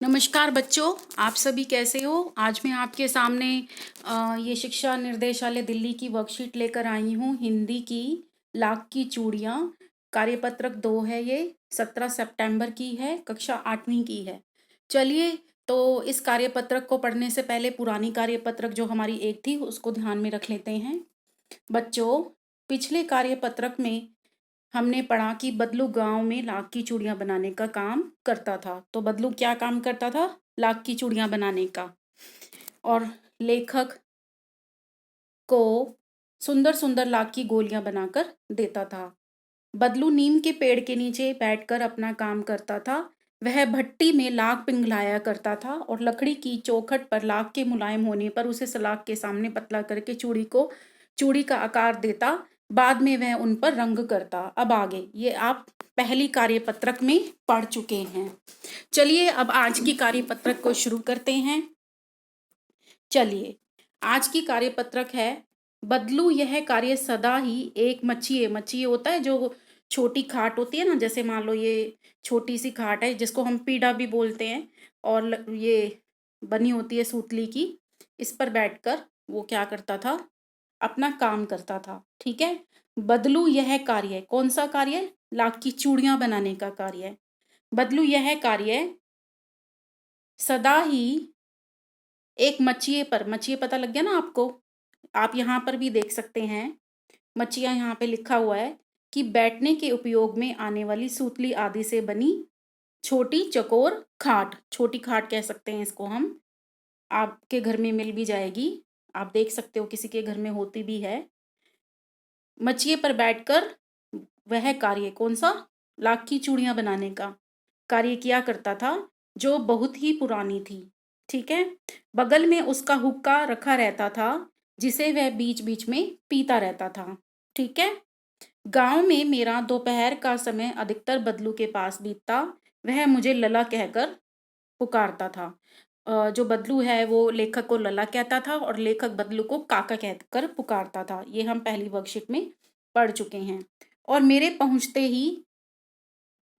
नमस्कार बच्चों, आप सभी कैसे हो। आज मैं आपके सामने ये शिक्षा निर्देशालय दिल्ली की वर्कशीट लेकर आई हूँ। हिंदी की लाख की चूड़ियाँ, कार्यपत्रक 2 है। ये 17 सितंबर की है, कक्षा 8वीं की है। चलिए, तो इस कार्यपत्रक को पढ़ने से पहले पुरानी कार्यपत्रक जो हमारी एक थी उसको ध्यान में रख लेते हैं। बच्चों, पिछले कार्यपत्रक में हमने पढ़ा कि बदलू गांव में लाख की चूड़ियां बनाने का काम करता था। तो बदलू क्या काम करता था? लाख की चूड़ियां बनाने का। और लेखक को सुंदर सुंदर लाख की गोलियां बनाकर देता था। बदलू नीम के पेड़ के नीचे बैठकर अपना काम करता था। वह भट्टी में लाख पिघलाया करता था और लकड़ी की चौखट पर लाख के मुलायम होने पर उसे सलाख के सामने पतला करके चूड़ी का आकार देता। बाद में वह उन पर रंग करता। अब आगे ये आप पहली कार्यपत्रक में पढ़ चुके हैं। चलिए, अब आज की कार्यपत्रक को शुरू करते हैं। चलिए, आज की कार्यपत्रक है बदलू यह कार्य सदा ही एक मच्छी होता है जो छोटी खाट होती है ना, जैसे मान लो ये छोटी सी खाट है जिसको हम पीढ़ा भी बोलते हैं और ये बनी होती है सूतली की। इस पर बैठकर वो क्या करता था? अपना काम करता था। ठीक है। बदलू यह कार्य कौन सा कार्य? लाख की चूड़ियां बनाने का कार्य। बदलू यह कार्य सदा ही एक मच्छिए पता लग गया ना आपको। आप यहाँ पर भी देख सकते हैं, मच्छियाँ यहाँ पे लिखा हुआ है कि बैठने के उपयोग में आने वाली सूतली आदि से बनी छोटी चकोर खाट, छोटी खाट कह सकते हैं इसको हम। आपके घर में मिल भी जाएगी, आप देख सकते हो किसी के घर में होती भी है। मच्छिए पर बैठकर वह कार्य कौन सा? लाख की चूड़ियां बनाने का कार्य किया करता था, जो बहुत ही पुरानी थी। ठीक है। बगल में उसका हुक्का रखा रहता था जिसे वह बीच बीच में पीता रहता था। ठीक है। गांव में मेरा दोपहर का समय अधिकतर बदलू के पास बीतता। वह मुझे लला कहकर पुकारता था। जो बदलू है वो लेखक को लला कहता था और लेखक बदलू को काका कहकर पुकारता था। ये हम पहली वर्कशीट में पढ़ चुके हैं। और मेरे पहुंचते ही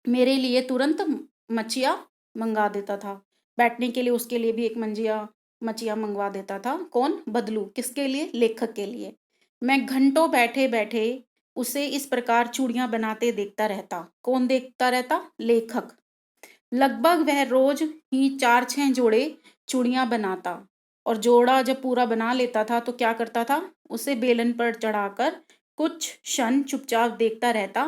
मेरे लिए तुरंत मचिया मंगा देता था। बैठने के लिए उसके लिए भी एक मचिया मंगवा देता था। कौन? बदलू। किसके लिए? लेखक के लिए। मैं घंटों बैठे बैठे उसे इस प्रकार चूड़ियां बनाते देखता रहता। कौन देखता रहता? लेखक। लगभग वह रोज ही 4-6 जोड़े चूड़ियां बनाता और जोड़ा जब पूरा बना लेता था तो क्या करता था? उसे बेलन पर चढ़ाकर कुछ क्षण चुपचाप देखता रहता,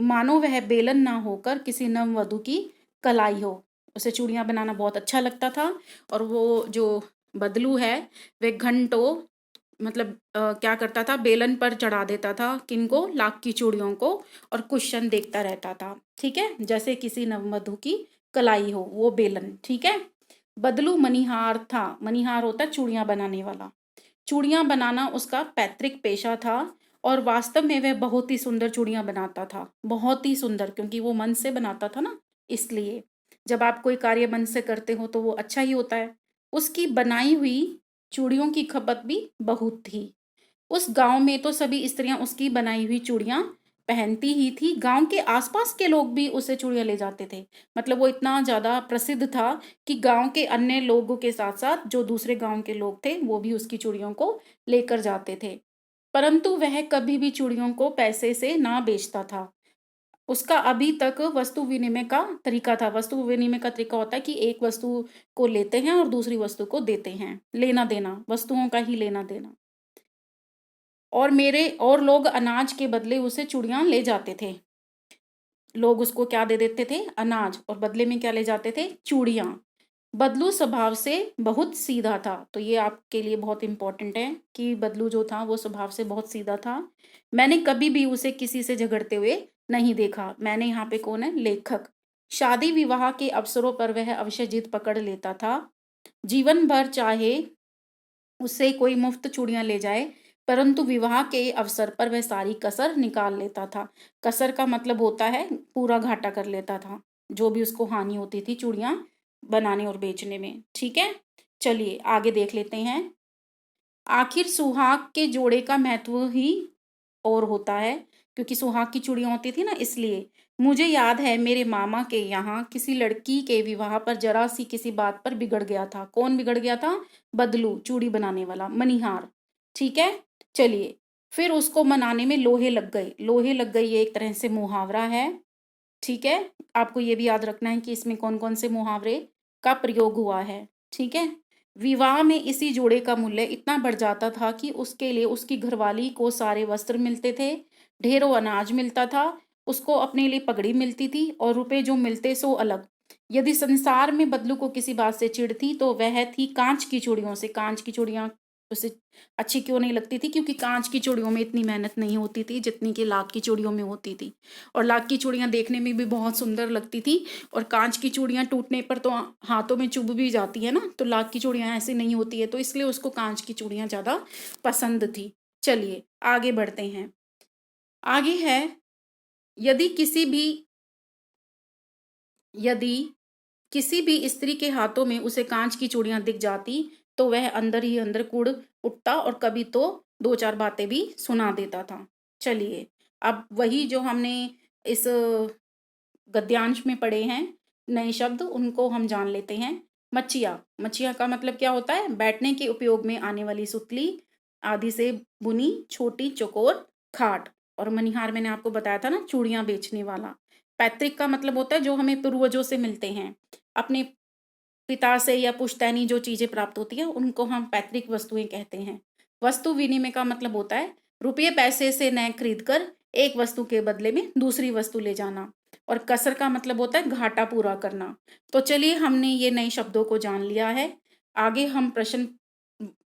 मानो वह बेलन ना होकर किसी नववधु की कलाई हो। उसे चूड़ियां बनाना बहुत अच्छा लगता था और वो जो बदलू है वह घंटों क्या करता था? बेलन पर चढ़ा देता था। किनको? लाख की चूड़ियों को। और क्वेश्चन देखता रहता था। ठीक है। जैसे किसी नववधु की कलाई हो वो बेलन। ठीक है। बदलू मनिहार था। मनिहार होता है चूड़ियां बनाने वाला। चूड़ियां बनाना उसका पैतृक पेशा था और वास्तव में वह बहुत ही सुंदर चूड़ियां बनाता था। बहुत ही सुंदर, क्योंकि वो मन से बनाता था ना, इसलिए। जब आप कोई कार्य मन से करते हो तो वो अच्छा ही होता है। उसकी बनाई हुई चूड़ियों की खपत भी बहुत थी। उस गांव में तो सभी स्त्रियां उसकी बनाई हुई चूड़ियां पहनती ही थी। गांव के आसपास के लोग भी उससे चूड़ियां ले जाते थे। मतलब वो इतना ज्यादा प्रसिद्ध था कि गांव के अन्य लोगों के साथ साथ जो दूसरे गांव के लोग थे वो भी उसकी चूड़ियों को लेकर जाते थे। परंतु वह कभी भी चूड़ियों को पैसे से ना बेचता था। उसका अभी तक वस्तु विनिमय का तरीका था। वस्तु विनिमय का तरीका होता है कि एक वस्तु को लेते हैं और दूसरी वस्तु को देते हैं। लेना देना, वस्तुओं का ही लेना देना। और लोग अनाज के बदले उसे चूड़ियां ले जाते थे। लोग उसको क्या दे देते थे? अनाज, और बदले में क्या ले जाते थे? चूड़ियां। बदलू स्वभाव से बहुत सीधा था। तो ये आपके लिए बहुत इंपॉर्टेंट है कि बदलू जो था वो स्वभाव से बहुत सीधा था। मैंने कभी भी उसे किसी से झगड़ते हुए नहीं देखा। मैंने यहाँ पे कौन है? लेखक। शादी विवाह के अवसरों पर वह अवश्य जिद पकड़ लेता था। जीवन भर चाहे उससे कोई मुफ्त चूड़ियां ले जाए, परंतु विवाह के अवसर पर वह सारी कसर निकाल लेता था। कसर का मतलब होता है पूरा घाटा कर लेता था, जो भी उसको हानि होती थी चूड़ियां बनाने और बेचने में। ठीक है। चलिए आगे देख लेते हैं। आखिर सुहाग के जोड़े का महत्व ही और होता है, क्योंकि सुहाग की चूड़ियां होती थी ना, इसलिए। मुझे याद है मेरे मामा के यहाँ किसी लड़की के विवाह पर जरा सी किसी बात पर बिगड़ गया था। कौन बिगड़ गया था? बदलू, चूड़ी बनाने वाला, मनिहार। ठीक है, चलिए। फिर उसको मनाने में लोहे लग गए। लोहे लग गई, ये एक तरह से मुहावरा है। ठीक है, आपको ये भी याद रखना है कि इसमें कौन कौन से मुहावरे का प्रयोग हुआ है। ठीक है, विवाह में इसी जोड़े का मूल्य इतना बढ़ जाता था कि उसके लिए उसकी घरवाली को सारे वस्त्र मिलते थे, ढेरों अनाज मिलता था, उसको अपने लिए पगड़ी मिलती थी और रुपए जो मिलते सो अलग। यदि संसार में बदलू को किसी बात से चिढ़ थी तो वह थी कांच की चूड़ियों से। कांच की चूड़ियां उसे अच्छी क्यों नहीं लगती थी? क्योंकि कांच की चूड़ियों में इतनी मेहनत नहीं होती थी जितनी कि लाख की चूड़ियों में होती थी। और लाख की चूड़ियां देखने में भी बहुत सुंदर लगती थी, और कांच की चूड़ियां टूटने पर तो हाथों में चुभ भी जाती है ना, तो लाख की चूड़ियां ऐसी नहीं होती है, तो इसलिए उसको कांच की चूड़ियां ज्यादा पसंद थी। चलिए आगे बढ़ते हैं। आगे है, यदि किसी भी यदि किसी भी स्त्री के हाथों में उसे कांच की चूड़ियां दिख जाती तो वह अंदर ही अंदर कुढ़ उठता और कभी तो दो चार बातें भी सुना देता था। चलिए, अब वही जो हमने इस गद्यांश में पढ़े हैं नए शब्द, उनको हम जान लेते हैं। मचिया। मचिया का मतलब क्या होता है? बैठने के उपयोग में आने वाली सुतली आदि से बुनी छोटी चौकोर खाट। और मनिहार मैंने आपको बताया था ना, चूड़ियां बेचने वाला। पैतृक का मतलब होता है जो हमें पूर्वजों से मिलते हैं, अपने पिता से या पुश्तैनी जो चीजें प्राप्त होती है उनको हम पैतृक वस्तुएं कहते हैं। वस्तु विनिमय का मतलब होता है रुपये पैसे से नए खरीद कर एक वस्तु के बदले में दूसरी वस्तु ले जाना। और कसर का मतलब होता है घाटा पूरा करना। तो चलिए, हमने ये नए शब्दों को जान लिया है। आगे हम प्रश्न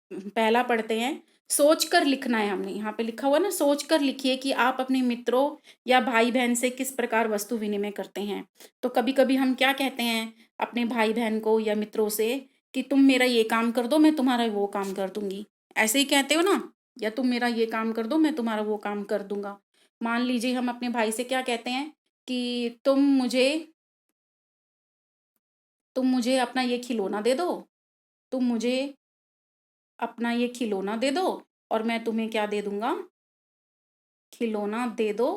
पहला पढ़ते हैं। सोच कर लिखना है, हमने यहाँ पे लिखा हुआ ना, सोच कर लिखिए कि आप अपने मित्रों या भाई बहन से किस प्रकार वस्तु विनिमय करते हैं। तो कभी कभी हम क्या कहते हैं अपने भाई बहन को या मित्रों से कि तुम मेरा ये काम कर दो, मैं तुम्हारा वो काम कर दूंगी। ऐसे ही कहते हो ना, या तुम मेरा ये काम कर दो, मैं तुम्हारा वो काम कर दूंगा। मान लीजिए हम अपने भाई से क्या कहते हैं कि तुम मुझे अपना ये खिलौना दे दो, तुम मुझे अपना ये खिलौना दे दो, और मैं तुम्हें क्या दे दूंगा? खिलौना दे दो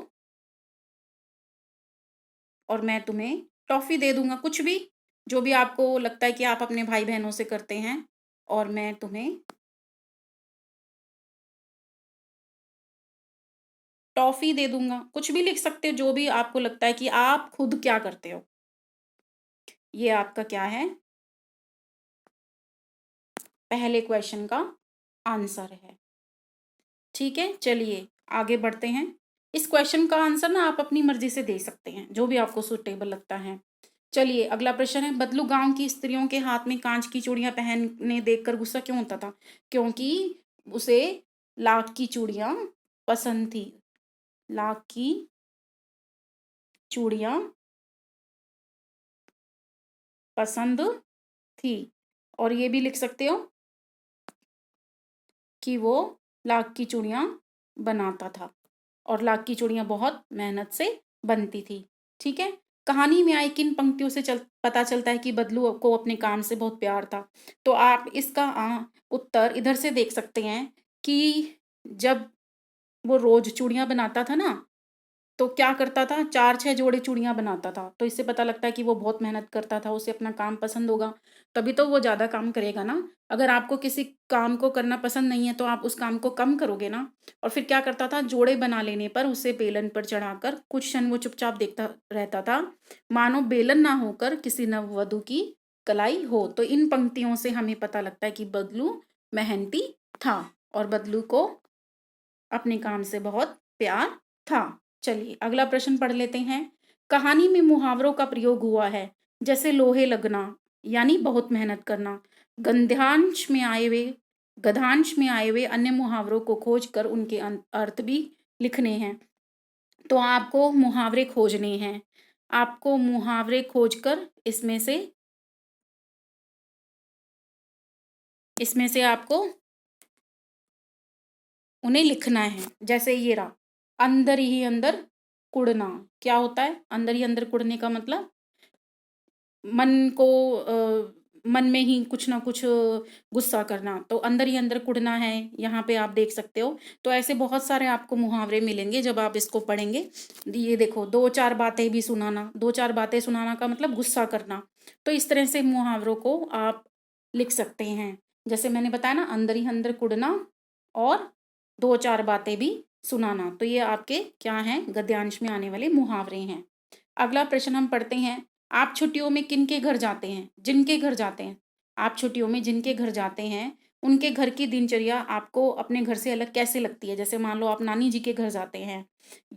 और मैं तुम्हें टॉफी दे दूंगा। कुछ भी, जो भी आपको लगता है कि आप अपने भाई बहनों से करते हैं। और मैं तुम्हें टॉफी दे दूंगा। कुछ भी लिख सकते हो, जो भी आपको लगता है कि आप खुद क्या करते हो। ये आपका क्या है? पहले क्वेश्चन का आंसर है। ठीक है, चलिए आगे बढ़ते हैं। इस क्वेश्चन का आंसर ना आप अपनी मर्जी से दे सकते हैं, जो भी आपको सुटेबल लगता है। चलिए अगला प्रश्न है, बदलू गांव की स्त्रियों के हाथ में कांच की चूड़ियां पहनने देखकर गुस्सा क्यों होता था? क्योंकि उसे लाख की चूड़ियां पसंद थी। लाख की चूड़ियां पसंद थी। और ये भी लिख सकते हो कि वो लाख की चूड़ियां बनाता था, और लाख की चूड़ियां बहुत मेहनत से बनती थी। ठीक है, कहानी में आई किन पंक्तियों से पता चलता है कि बदलू को अपने काम से बहुत प्यार था? तो आप इसका उत्तर इधर से देख सकते हैं कि जब वो रोज चूड़ियां बनाता था ना, तो क्या करता था, चार छह जोड़े चूड़ियां बनाता था। तो इससे पता लगता है कि वो बहुत मेहनत करता था, उसे अपना काम पसंद होगा, तभी तो वो ज्यादा काम करेगा ना। अगर आपको किसी काम को करना पसंद नहीं है तो आप उस काम को कम करोगे ना। और फिर क्या करता था, जोड़े बना लेने पर उसे बेलन पर चढ़ाकर कुछ क्षण वो चुपचाप देखता रहता था, मानो बेलन ना होकर किसी नववधु की कलाई हो। तो इन पंक्तियों से हमें पता लगता है कि बदलू मेहनती था और बदलू को अपने काम से बहुत प्यार था। चलिए अगला प्रश्न पढ़ लेते हैं। कहानी में मुहावरों का प्रयोग हुआ है, जैसे लोहे लगना यानी बहुत मेहनत करना। गद्यांश में आए हुए गद्यांश में आए हुए अन्य मुहावरों को खोज कर उनके अर्थ भी लिखने हैं। तो आपको मुहावरे खोजने हैं। आपको मुहावरे खोजकर इसमें से आपको उन्हें लिखना है। जैसे ये रहा, अंदर ही अंदर कुड़ना। क्या होता है अंदर ही अंदर कुड़ने का मतलब? मन को मन में ही कुछ ना कुछ गुस्सा करना, तो अंदर ही अंदर कुढ़ना है, यहाँ पे आप देख सकते हो। तो ऐसे बहुत सारे आपको मुहावरे मिलेंगे जब आप इसको पढ़ेंगे। ये देखो, दो चार बातें भी सुनाना, दो चार बातें सुनाना का मतलब गुस्सा करना। तो इस तरह से मुहावरों को आप लिख सकते हैं। जैसे मैंने बताया ना, अंदर ही अंदर कुढ़ना और दो चार बातें भी सुनाना, तो ये आपके क्या हैं, गद्यांश में आने वाले मुहावरे हैं। अगला प्रश्न हम पढ़ते हैं। आप छुट्टियों में किनके घर जाते हैं? जिनके घर जाते हैं। आप छुट्टियों में जिनके घर जाते हैं, उनके घर की दिनचर्या आपको अपने घर से अलग कैसे लगती है? जैसे मान लो आप नानी जी के घर जाते हैं,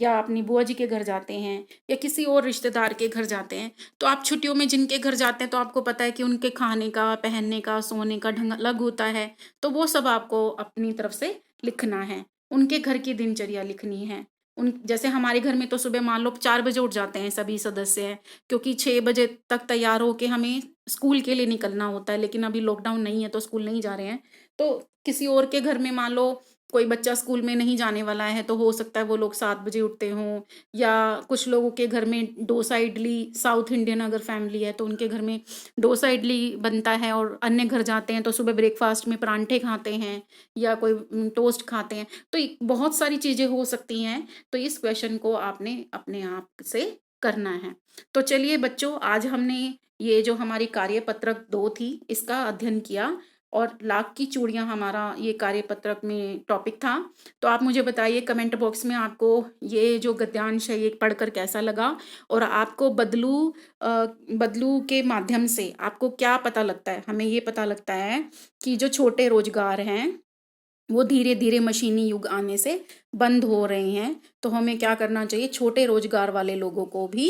या अपनी बुआ जी के घर जाते हैं, या किसी और रिश्तेदार के घर जाते हैं। तो आप छुट्टियों में जिनके घर जाते हैं, तो आपको पता है कि उनके खाने का, पहनने का, सोने का ढंग अलग होता है। तो वो सब आपको अपनी तरफ से लिखना है। उनके घर की दिनचर्या लिखनी है। उन जैसे हमारे घर में तो सुबह मान लो 4 बजे उठ जाते हैं सभी सदस्य हैं, क्योंकि 6 बजे तक तैयार होके हमें स्कूल के लिए निकलना होता है। लेकिन अभी लॉकडाउन नहीं है तो स्कूल नहीं जा रहे हैं। तो किसी और के घर में मान लो कोई बच्चा स्कूल में नहीं जाने वाला है, तो हो सकता है वो लोग 7 बजे उठते हों। या कुछ लोगों के घर में डोसा इडली, साउथ इंडियन अगर फैमिली है तो उनके घर में डोसा इडली बनता है, और अन्य घर जाते हैं तो सुबह ब्रेकफास्ट में परांठे खाते हैं, या कोई टोस्ट खाते हैं। तो बहुत सारी चीज़ें हो सकती हैं। तो इस क्वेश्चन को आपने अपने आप से करना है। तो चलिए बच्चों, आज हमने ये जो हमारी कार्यपत्रक 2 थी इसका अध्ययन किया, और लाख की चूड़ियाँ हमारा ये कार्यपत्रक में टॉपिक था। तो आप मुझे बताइए कमेंट बॉक्स में आपको ये जो गद्यांश है ये पढ़कर कैसा लगा, और आपको बदलू के माध्यम से आपको क्या पता लगता है? हमें ये पता लगता है कि जो छोटे रोजगार हैं वो धीरे धीरे मशीनी युग आने से बंद हो रहे हैं। तो हमें क्या करना चाहिए? छोटे रोजगार वाले लोगों को भी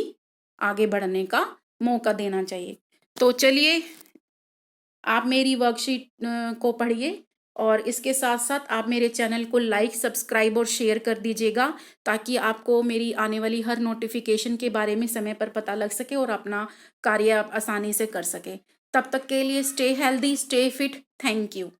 आगे बढ़ने का मौका देना चाहिए। तो चलिए, आप मेरी वर्कशीट को पढ़िए, और इसके साथ साथ आप मेरे चैनल को लाइक, सब्सक्राइब और शेयर कर दीजिएगा, ताकि आपको मेरी आने वाली हर नोटिफिकेशन के बारे में समय पर पता लग सके और अपना कार्य आप आसानी से कर सके। तब तक के लिए stay healthy, stay fit. Thank you.